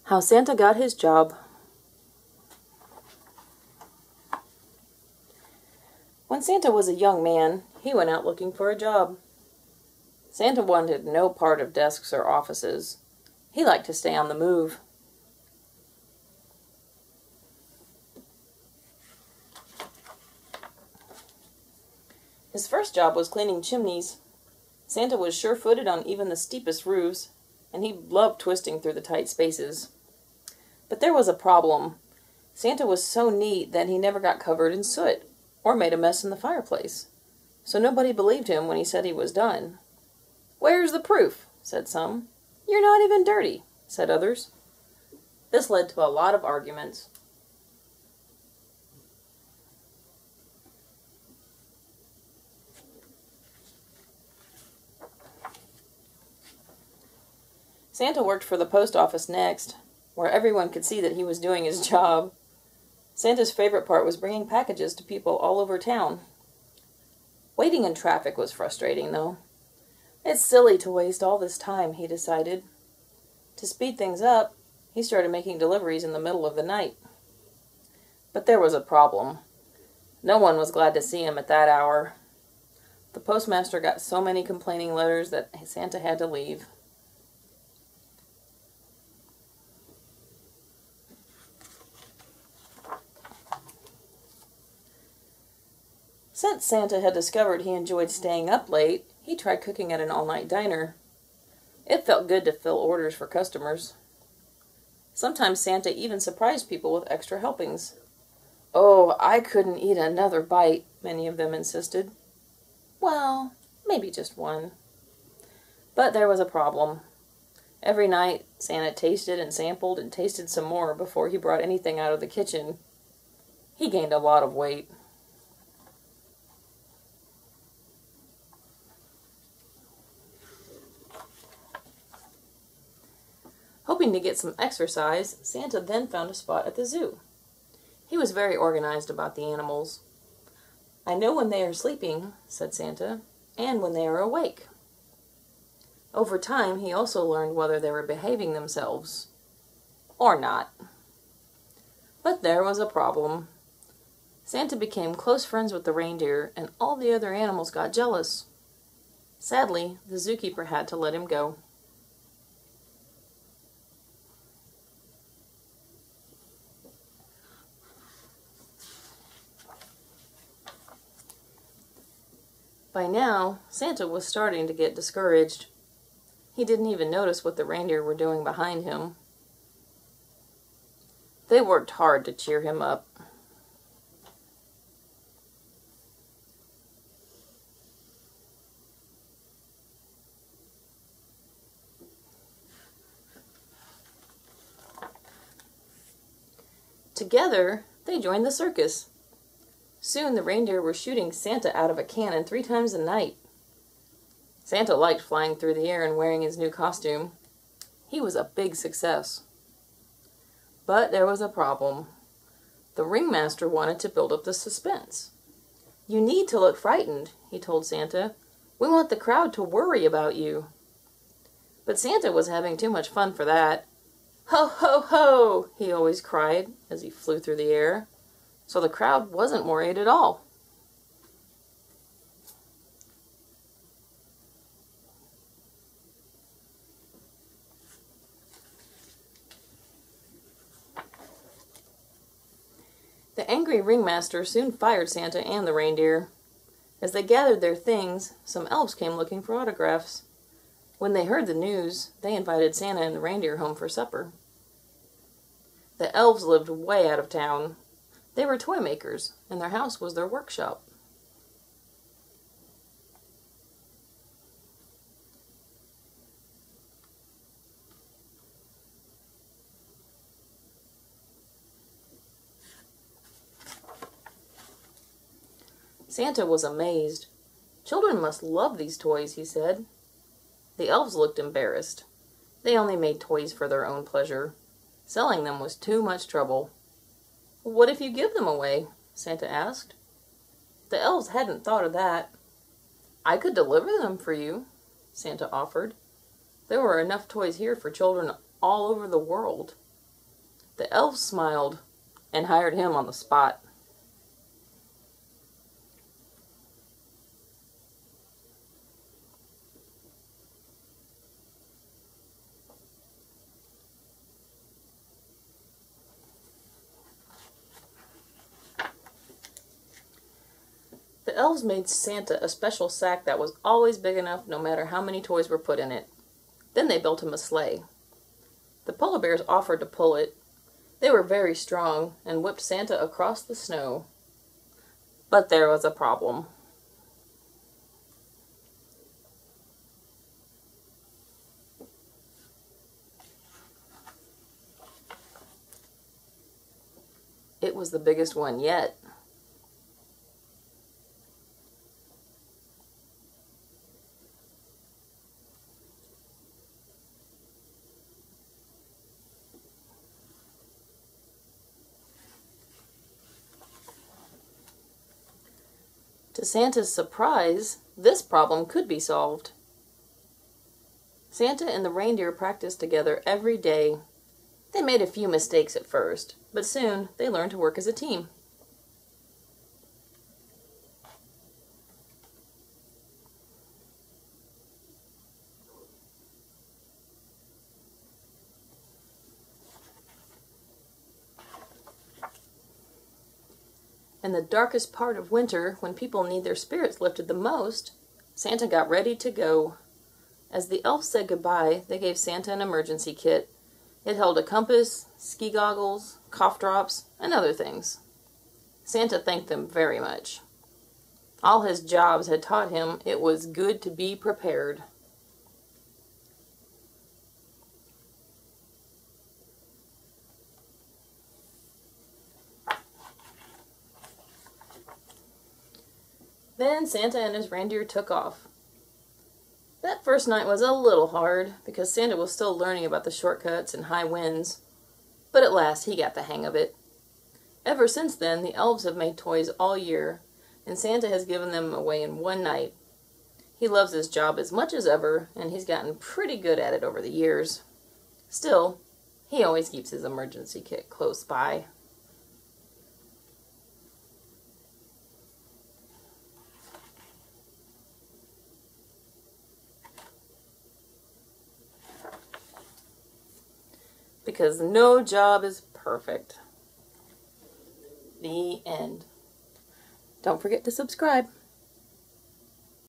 How Santa got his job. When Santa was a young man, he went out looking for a job. Santa wanted no part of desks or offices. He liked to stay on the move. His first job was cleaning chimneys. Santa was sure-footed on even the steepest roofs, and he loved twisting through the tight spaces. But there was a problem. Santa was so neat that he never got covered in soot, or made a mess in the fireplace. So nobody believed him when he said he was done. "Where's the proof?" said some. "You're not even dirty," said others. This led to a lot of arguments. Santa worked for the post office next, where everyone could see that he was doing his job. Santa's favorite part was bringing packages to people all over town. Waiting in traffic was frustrating, though. It's silly to waste all this time, he decided. To speed things up, he started making deliveries in the middle of the night. But there was a problem. No one was glad to see him at that hour. The postmaster got so many complaining letters that Santa had to leave. Since Santa had discovered he enjoyed staying up late, he tried cooking at an all-night diner. It felt good to fill orders for customers. Sometimes Santa even surprised people with extra helpings. "Oh, I couldn't eat another bite," many of them insisted. Well, maybe just one. But there was a problem. Every night, Santa tasted and sampled and tasted some more before he brought anything out of the kitchen. He gained a lot of weight. Hoping to get some exercise, Santa then found a spot at the zoo. He was very organized about the animals. "I know when they are sleeping," said Santa, "and when they are awake." Over time, he also learned whether they were behaving themselves or not. But there was a problem. Santa became close friends with the reindeer, and all the other animals got jealous. Sadly, the zookeeper had to let him go. By now, Santa was starting to get discouraged. He didn't even notice what the reindeer were doing behind him. They worked hard to cheer him up. Together, they joined the circus. Soon the reindeer were shooting Santa out of a cannon 3 times a night. Santa liked flying through the air and wearing his new costume. He was a big success. But there was a problem. The ringmaster wanted to build up the suspense. "You need to look frightened," he told Santa. "We want the crowd to worry about you." But Santa was having too much fun for that. "Ho, ho, ho!" he always cried as he flew through the air. So the crowd wasn't worried at all. The angry ringmaster soon fired Santa and the reindeer. As they gathered their things, some elves came looking for autographs. When they heard the news, they invited Santa and the reindeer home for supper. The elves lived way out of town. They were toy makers, and their house was their workshop. Santa was amazed. "Children must love these toys," he said. The elves looked embarrassed. They only made toys for their own pleasure. Selling them was too much trouble. "What if you give them away?" Santa asked. The elves hadn't thought of that. "I could deliver them for you," Santa offered. There were enough toys here for children all over the world. The elves smiled and hired him on the spot. The elves made Santa a special sack that was always big enough no matter how many toys were put in it. Then they built him a sleigh. The polar bears offered to pull it. They were very strong and whipped Santa across the snow. But there was a problem. It was the biggest one yet. To Santa's surprise, this problem could be solved. Santa and the reindeer practiced together every day. They made a few mistakes at first, but soon they learned to work as a team. In the darkest part of winter, when people need their spirits lifted the most, Santa got ready to go. As the elves said goodbye, they gave Santa an emergency kit. It held a compass, ski goggles, cough drops, and other things. Santa thanked them very much. All his jobs had taught him it was good to be prepared. Then Santa and his reindeer took off. That first night was a little hard because Santa was still learning about the shortcuts and high winds, but at last he got the hang of it. Ever since then, the elves have made toys all year, and Santa has given them away in one night. He loves his job as much as ever, and he's gotten pretty good at it over the years. Still, he always keeps his emergency kit close by. Because no job is perfect. The end. Don't forget to subscribe.